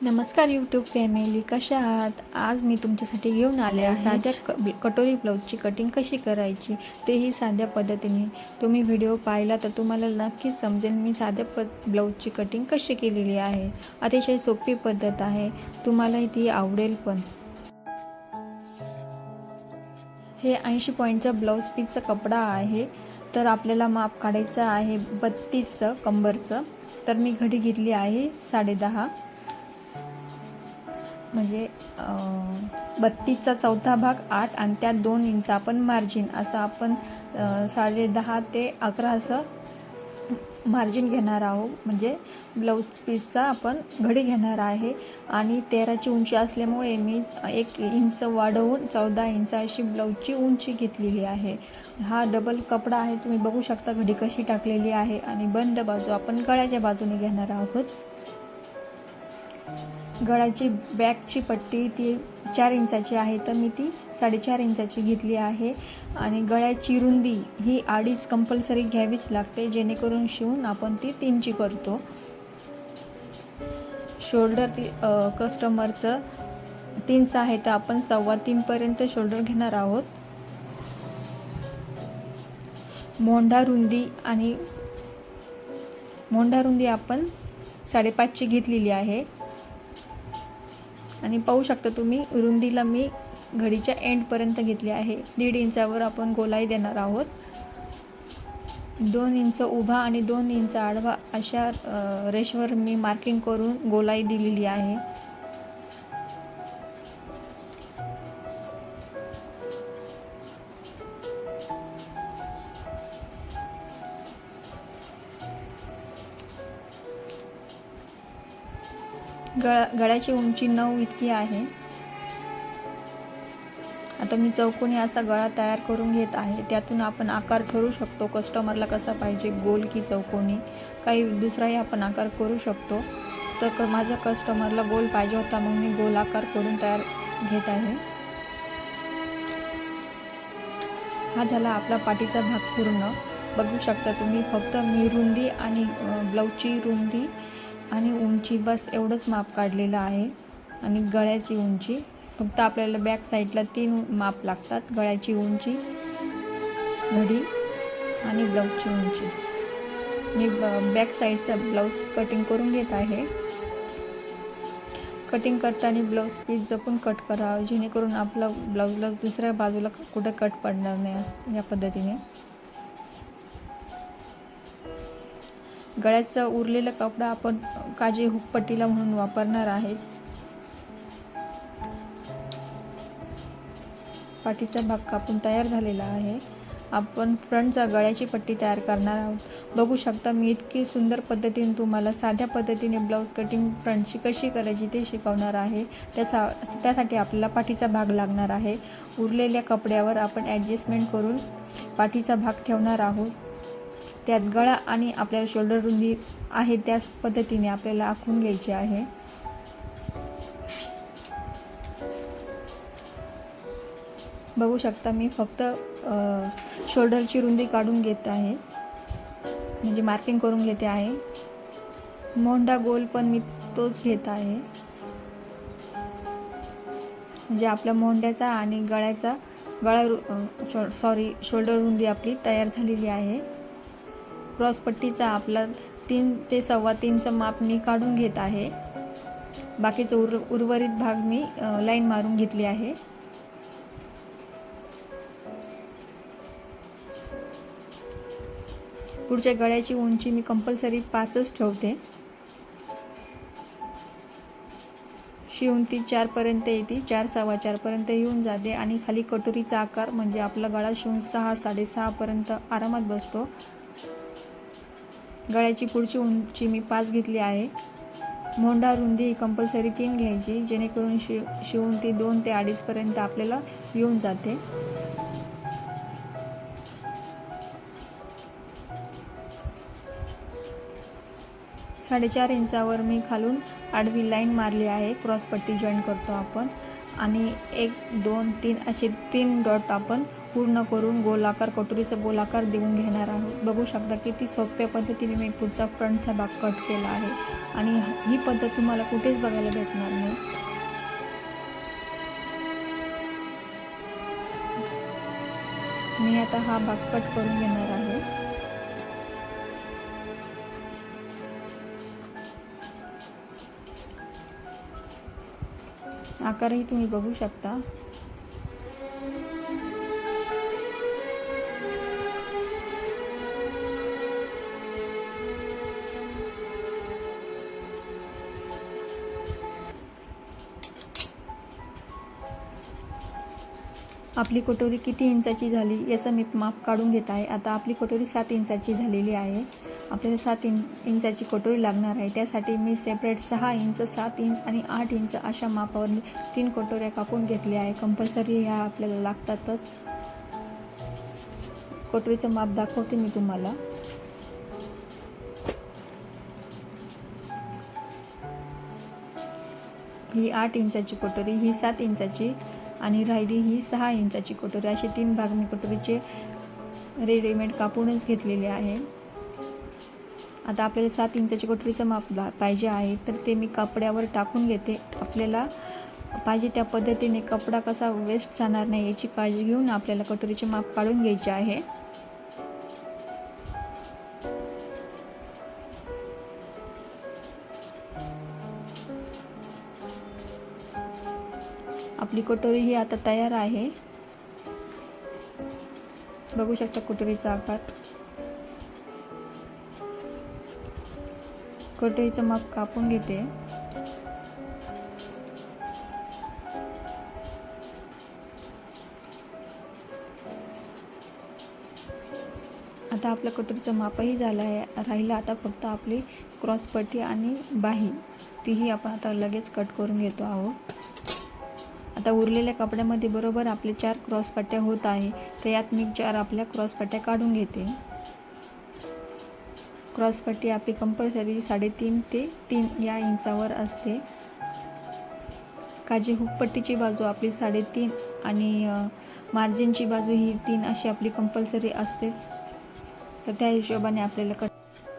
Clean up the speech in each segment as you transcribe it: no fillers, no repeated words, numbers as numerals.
नमस्कार YouTube family, कशा आहात? आज मी तुमच्यासाठी घेऊन आले आहे साध्या कटोरी ब्लाऊजची कटिंग कशी करायची तेही साध्या पद्धतीने. तुम्ही व्हिडिओ पाहिला तर तुम्हाला नक्कीच समजेल मी साध्या ब्लाऊजची कटिंग कशी केलेली आहे. अतिशय सोपी पद्धत आहे, तुम्हालाही ती आवडेल पण. हे 80 पॉईंटचा ब्लाऊज पीसचा कपडा आहे. तर आपल्याला माप काढायचं आहे 32चं कंबरचं. तर मी घडी घेतली आहे 10.5, म्हणजे 32चा चौथा भाग 8 आणि त्यात 2 इंच आपण मार्जिन, असं आपण 10.5 ते 11 असं मार्जिन घेणार आहोत. म्हणजे ब्लाऊज पीसचा आपण घडी घेणार आहे. आणि 13ची उंची असल्यामुळे मी 1 इंच वाढवून 14 इंच अशी ब्लाऊजची उंची घेतलेली आहे. हा डबल कपडा आहे, तुम्ही बघू शकता घडी कशी टाकलेली आहे. आणि बंद बाजू आपण गळ्याच्या बाजूने घेणार आहोत. गळ्याची बॅकची पट्टी ती 4 इंचाची आहे, तर मी ती 4.5 इंचाची घेतली आहे. आणि गळ्याची रुंदी ही 2.5 कंपल्सरी घ्यावीच लागते, जेणेकरून शिवून आपण ती 3ची करतो. शोल्डर कस्टमरचं 3चं आहे, तर आपण 3.25 पर्यंत शोल्डर घेणार आहोत. मोंढा रुंदी आपण 5.5ची घेतलेली आहे. आणि पाहू शकता तुम्ही, रुंदीला मी घडीच्या एंडपर्यंत घेतली आहे. 1.5 इंचावर आपण गोलाई देणार आहोत. 2 इंच उभा आणि 2 इंच आडवा अशा रेषेवर मी मार्किंग करून गोलाई दिलेली आहे. गळ्याची उंची 9 इतकी आहे. आता मी चौकोनी असा गळा तयार करून घेत आहे. त्यातून आपण आकार ठरवू शकतो कस्टमरला कसा पाहिजे, गोल की चौकोनी, काही दुसराही आपण आकार करू शकतो. तर माझ्या कस्टमरला गोल पाहिजे होता, मग मी गोल आकार करून तयार घेत आहे. हा झाला आपला पाठीचा भाग पूर्ण. बघू शकता तुम्ही, फक्त मी रुंदी आणि ब्लाऊजची रुंदी आणि उंची बस एवढंच माप काढलेलं आहे. आणि गळ्याची उंची फक्त आपल्याला बॅक साईडला 3 माप लागतात: गळ्याची उंची, घडी आणि ब्लाऊजची उंची. मी बॅक साईडचा ब्लाऊज कटिंग करून घेत आहे. कटिंग करताना ब्लाऊज पीस जपून कट करावं, जेणेकरून आपला ब्लाऊजला दुसऱ्या बाजूला कुठं कट पडणार नाही. या पद्धतीने गळ्याचा उरलेला कपडा आपण काजी हुक पट्टीला म्हणून वापरणार आहे. पाठीचा भाग कापून तयार झालेला आहे. आपण फ्रंटचा गळ्याची पट्टी तयार करणार आहोत. बघू शकता मी इतकी सुंदर पद्धतीने तुम्हाला साध्या पद्धतीने ब्लाऊज कटिंग फ्रंटची कशी करायची ते शिकवणार आहे. त्यासाठी आपल्याला पाठीचा भाग लागणार आहे. उरलेल्या कपड्यावर आपण ॲडजस्टमेंट करून पाठीचा भाग ठेवणार आहोत. त्यात गळा आणि आपल्याला शोल्डर रुंदी आहे त्याच पद्धतीने आपल्याला आखून घ्यायचे आहे. बघू शकता मी फक्त शोल्डरची रुंदी काढून घेत आहे, म्हणजे मार्किंग करून घेते आहे. मोंढा गोल पण मी तोच घेत आहे, म्हणजे आपल्या मोंढ्याचा आणि गळ्याचा शोल्डर रुंदी आपली तयार झालेली आहे. क्रॉस पट्टीचा आपला 3 ते 3.25चं माप मी काढून घेत आहे. बाकीचं उर्वरित भाग मी लाईन मारून घेतली आहे. पुढच्या गळ्याची उंची मी कंपल्सरी 5च ठेवते. शिवून ती 4 पर्यंत येते, 4 4.25 पर्यंत येऊन जाते. आणि खाली कटोरीचा आकार, म्हणजे आपला गळा शिवून 6 6.5 पर्यंत आरामात बसतो. गळ्याची पुढची उंची मी 5 घेतली आहे. मोंढा रुंदी कंपल्सरी 3 घ्यायची, जेणेकरून शिवून ती 2 ते 2.5 पर्यंत आपल्याला येऊन जाते. साडेचार इंचावर मी खालून आडवी लाईन मारली आहे. क्रॉस पट्टी जॉईन करतो आपण. आणि 1 2 3 असे 3 डॉट आपण पूर्ण करून गोलाकार कटोरीचा गोलाकार देऊन घेणार आहोत. बघू शकता किती सोप्या पद्धतीने मी पुढचा फ्रंटचा भाग कट केला आहे आणि ही पद्धत तुम्हाला कुठेच बघायला भेटणार नाही. मी आता हा भाग कट करून घेणार आहे. आकारही तुम्ही बघू शकता. आपली कटोरी किती इंचाची झाली याचं मी माप काढून घेत आहे. आता आपली कटोरी 7 इंचाची झालेली आहे. आपल्याला 7 इंचाची कटोरी लागणार आहे. त्यासाठी मी सेपरेट 6 इंच 7 इंच आणि 8 इंच अशा मापावर 3 कटोऱ्या कापून घेतल्या आहे. कंपल्सरी ह्या आपल्याला लागतातच. कटोरीचं माप दाखवते मी तुम्हाला. ही 8 इंचाची कटोरी, ही 7 इंचाची आणि राहिली ही 6 इंचाची कटोरी. असे 3 भाग मी कटोरीचे रेडीमेड कापूनच घेतलेले आहे. आता आपल्याला 7 इंचाची कटोरीचं माप पाहिजे आहे तर ते मी कपड्यावर टाकून घेते. आपल्याला पाहिजे त्या पद्धतीने कपडा कसा वेस्ट जाणार नाही याची काळजी घेऊन आपल्याला कटोरीचे माप काढून घ्यायचे आहे. आपली कटोरी ही आता तयार आहे. बघू शकता कटोरीचा आकार. कटोरीचं माप कापून घेते. आता आपल्या कटोरीचं मापही झालं आहे. राहिलं आता फक्त आपली क्रॉसपट्टी आणि बाही, तीही आपण आता लगेच कट करून घेतो आहोत. आता उरलेल्या कपड्यामध्ये बरोबर आपले 4 क्रॉसपट्ट्या होत आहे. तर यात मी 4 आपल्या क्रॉसपट्ट्या काढून घेते. क्रॉसपट्टी आपली कंपल्सरी 3.5 ते 3 या इंचावर असते. काजी हुकपट्टीची बाजू आपली 3.5 आणि मार्जिनची बाजू ही 3 अशी आपली कंपल्सरी असतेच. तर त्या हिशोबाने आपल्याला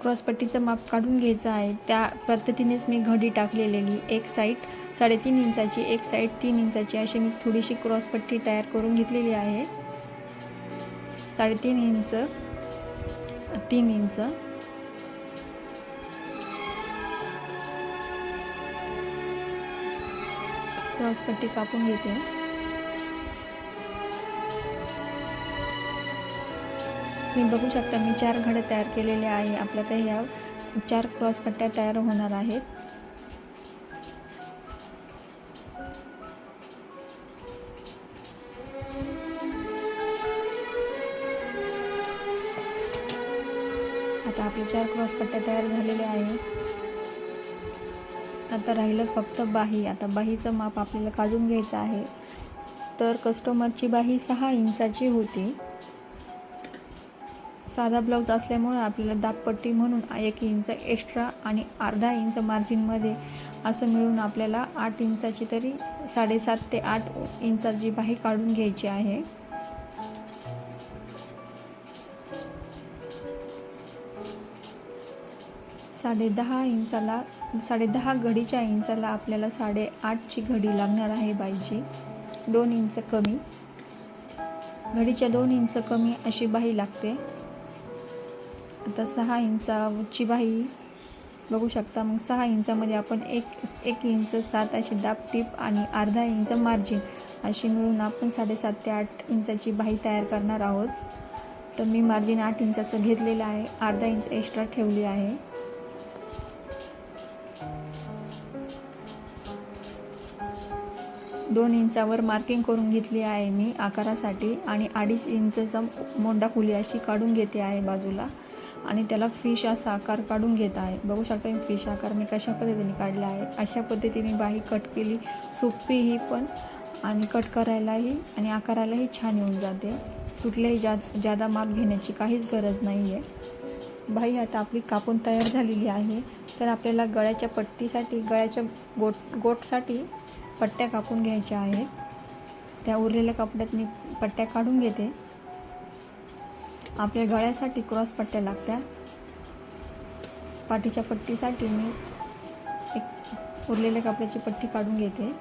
क्रॉसपट्टीचं माप काढून घ्यायचं आहे. त्या पद्धतीनेच मी घडी टाकलेली. एक साईड 3.5 इंचाची, एक साईड 3 इंचाची अशी मी थोडीशी क्रॉसपट्टी तयार करून घेतलेली आहे. 3.5 इंच 3 इंच क्रॉसपट्टी कापून घेते. तुम्ही बघू शकता मी 4 घड्या तयार केलेल्या आहे. आपल्या तर ह्या 4 क्रॉसपट्ट्या तयार होणार आहेत. आता आपल्या 4 क्रॉसपट्ट्या तयार झालेल्या आहेत. आता राहिलं फक्त बाही. आता बाहीचं माप आपल्याला काढून घ्यायचं आहे. तर कस्टमरची बाही 6 इंचाची होती. साधा ब्लाऊज असल्यामुळे आपल्याला दाबपट्टी म्हणून 1 इंच एक्स्ट्रा आणि अर्धा इंच मार्जिनमध्ये असं मिळून आपल्याला 8 इंचाची तरी 7.5 ते 8 इंचाची बाही काढून घ्यायची आहे. साडे दहा घडीच्या इंचाला आपल्याला 8.5ची घडी लागणार आहे बाईची. 2 इंच कमी, घडीच्या 2 इंच कमी अशी बाही लागते. आता 6 इंचाची बाही बघू शकता. मग 6 इंचामध्ये आपण 1 इंच 7 अशी दाब टीप आणि अर्धा इंच मार्जिन अशी मिळून आपण 7.5 ते 8 इंचाची बाही तयार करणार आहोत. तर मी मार्जिन 8 इंचाचं घेतलेलं आहे. अर्धा इंच एक्स्ट्रा ठेवली आहे. दोन इंचावर मार्किंग करून घेतली आहे मी आकारासाठी आणि 2.5 इंचचा मोंडा खुली अशी काढून घेते आहे बाजूला आणि त्याला फिश असा आकार काढून घेत आहे. बघू शकता मी फिश आकार मी कशा पद्धतीने काढला आहे. अशा पद्धतीने बाही कट केली, सोपी ही पण आणि कट करायलाही आणि आकारालाही छान येऊन जाते. कुठल्याही जादा माप घेण्याची काहीच गरज नाही आहे. बाही आता आपली कापून तयार झालेली आहे. तर आपल्याला गळ्याच्या पट्टीसाठी, गळ्याच्या गोटसाठी पट्ट्या कापून घ्यायच्या आहेत. त्या उरलेल्या कपड्यात मी पट्ट्या काढून घेते. आपल्या गळ्यासाठी क्रॉस पट्ट्या लागतात. पाठीच्या पट्टीसाठी मी एक उरलेल्या कपड्याची पट्टी काढून घेते.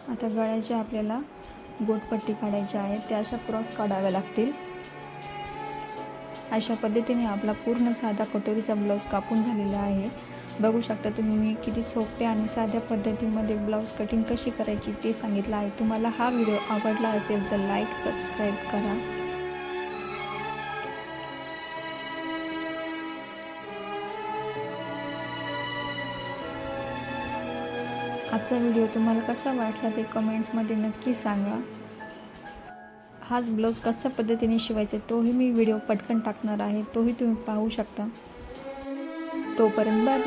आता गळ्याच्या आपल्याला गोटपट्टी काढायची आहे. त्या अशा क्रॉस काढाव्या लागतील. अशा पद्धतीने आपला पूर्ण साधा कटोरीचा ब्लाऊज कापून झालेला आहे. बघू शकता तुम्ही मी किती सोप्या आणि साध्या पद्धतीमध्ये ब्लाऊज कटिंग कशी करायची ते सांगितलं आहे. तुम्हाला हा व्हिडिओ आवडला असेल तर लाईक सबस्क्राईब करा. आजचा व्हिडिओ तुम्हाला कसा वाटला ते कमेंट्समध्ये नक्की सांगा. हाच ब्लाऊज कशा पद्धतीने शिवायचा तोही मी व्हिडिओ पटकन टाकणार आहे. तोही तुम्ही पाहू शकता. तोपर्यंत बाय.